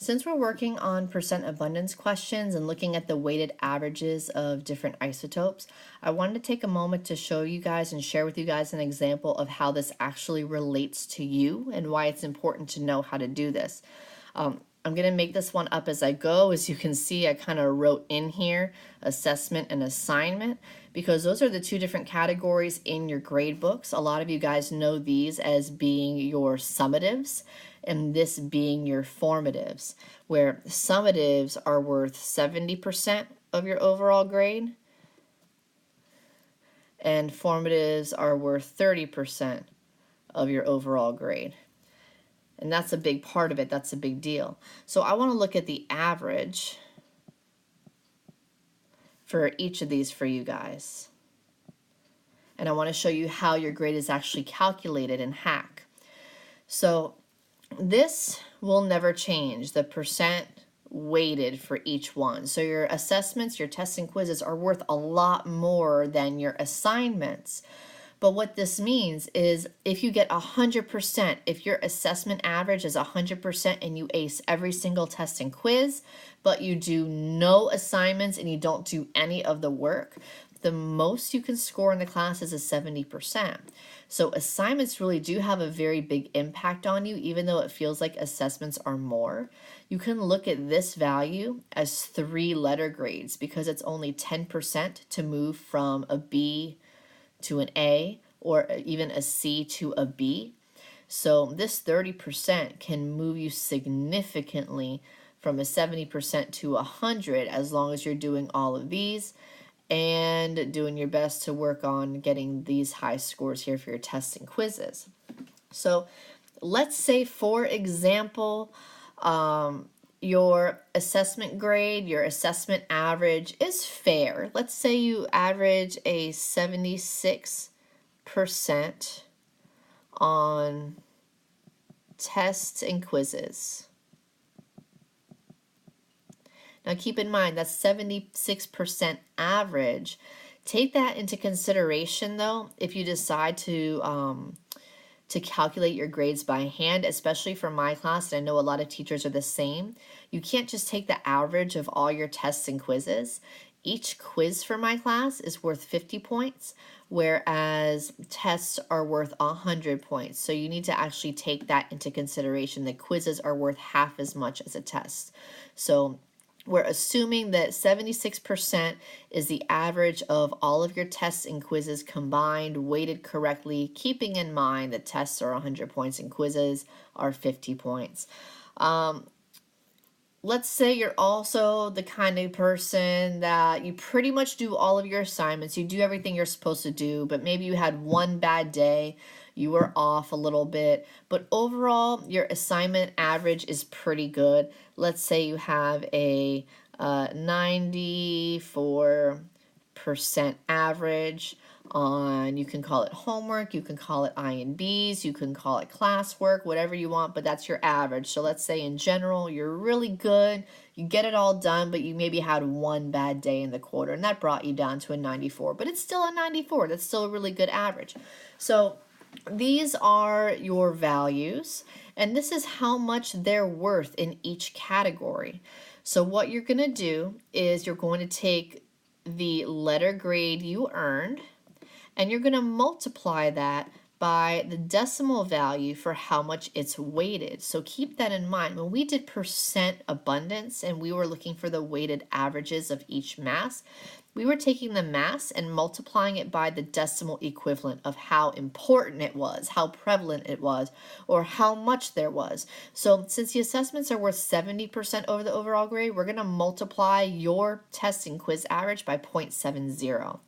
Since we're working on percent abundance questions and looking at the weighted averages of different isotopes, I wanted to take a moment to show you guys and share with you guys an example of how this actually relates to you and why it's important to know how to do this. I'm going to make this one up as I go. As you can see, I kind of wrote in here assessment and assignment because those are the two different categories in your grade books. A lot of you guys know these as being your summatives and this being your formatives, where summatives are worth 70% of your overall grade and formatives are worth 30% of your overall grade. And that's a big part of it. That's a big deal. So I want to look at the average for each of these for you guys. And I want to show you how your grade is actually calculated in Hack. So this will never change, the percent weighted for each one. So your assessments, your tests and quizzes are worth a lot more than your assignments. But what this means is if you get 100%, if your assessment average is 100% and you ace every single test and quiz, but you do no assignments and you don't do any of the work, the most you can score in the class is a 70%. So assignments really do have a very big impact on you, even though it feels like assessments are more. You can look at this value as 3 letter grades because it's only 10% to move from a B to an A or even a C to a B. So this 30% can move you significantly from a 70% to 100 as long as you're doing all of these and doing your best to work on getting these high scores here for your tests and quizzes. So let's say, for example, your assessment grade, your assessment average is fair. Let's say you average a 76% on tests and quizzes. Now keep in mind that's 76% average. Take that into consideration though if you decide to calculate your grades by hand, especially for my class, and I know a lot of teachers are the same. You can't just take the average of all your tests and quizzes. Each quiz for my class is worth 50 points, whereas tests are worth 100 points. So you need to actually take that into consideration. The quizzes are worth half as much as a test. So we're assuming that 76% is the average of all of your tests and quizzes combined, weighted correctly, keeping in mind that tests are 100 points and quizzes are 50 points. Let's say you're also the kind of person that you pretty much do all of your assignments, you do everything you're supposed to do, but maybe you had one bad day, you were off a little bit, but overall your assignment average is pretty good. Let's say you have a 94% average on, you can call it homework, you can call it I&Bs, you can call it classwork, whatever you want, but that's your average. So let's say in general you're really good, you get it all done, but you maybe had one bad day in the quarter and that brought you down to a 94, but it's still a 94. That's still a really good average. So these are your values, and this is how much they're worth in each category. So what you're going to do is you're going to take the letter grade you earned, and you're going to multiply that by the decimal value for how much it's weighted. So keep that in mind. When we did percent abundance and we were looking for the weighted averages of each mass, we were taking the mass and multiplying it by the decimal equivalent of how important it was, how prevalent it was, or how much there was. So since the assessments are worth 70% over the overall grade, we're going to multiply your test and quiz average by 0.70.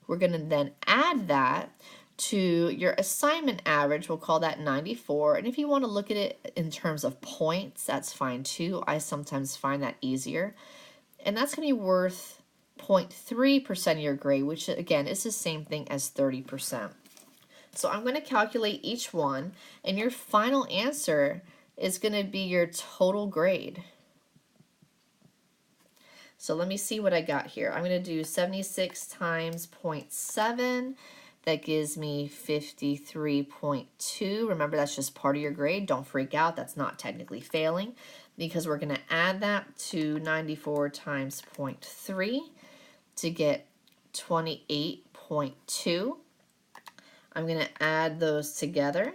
We're going to then add that to your assignment average. We'll call that 94. And if you want to look at it in terms of points, that's fine too. I sometimes find that easier. And that's going to be worth 0.3% of your grade, which again is the same thing as 30%. So I'm going to calculate each one, and your final answer is going to be your total grade. So let me see what I got here. I'm going to do 76 times 0.7. That gives me 53.2. Remember, that's just part of your grade. Don't freak out. That's not technically failing because we're going to add that to 94 times 0.3 to get 28.2. I'm going to add those together,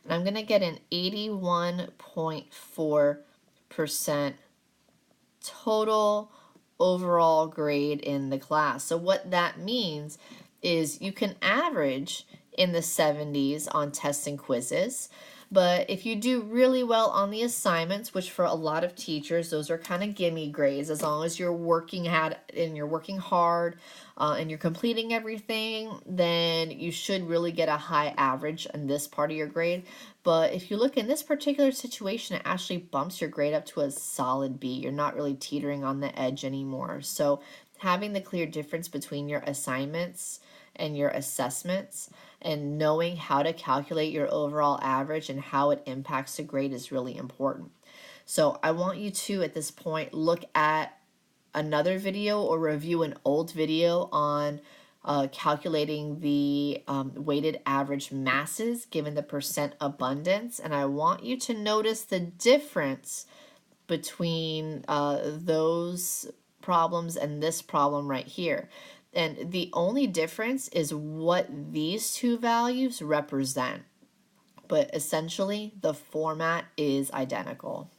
and I'm going to get an 81.4% total overall grade in the class. So what that means is you can average in the 70s on tests and quizzes, but if you do really well on the assignments, which for a lot of teachers, those are kind of gimme grades, as long as you're working hard and you're completing everything, then you should really get a high average in this part of your grade. But if you look in this particular situation, it actually bumps your grade up to a solid B. You're not really teetering on the edge anymore. So having the clear difference between your assignments and your assessments and knowing how to calculate your overall average and how it impacts the grade is really important. So I want you to, at this point, look at another video or review an old video on calculating the weighted average masses given the percent abundance. And I want you to notice the difference between those problems and this problem right here. And the only difference is what these two values represent. But essentially, the format is identical.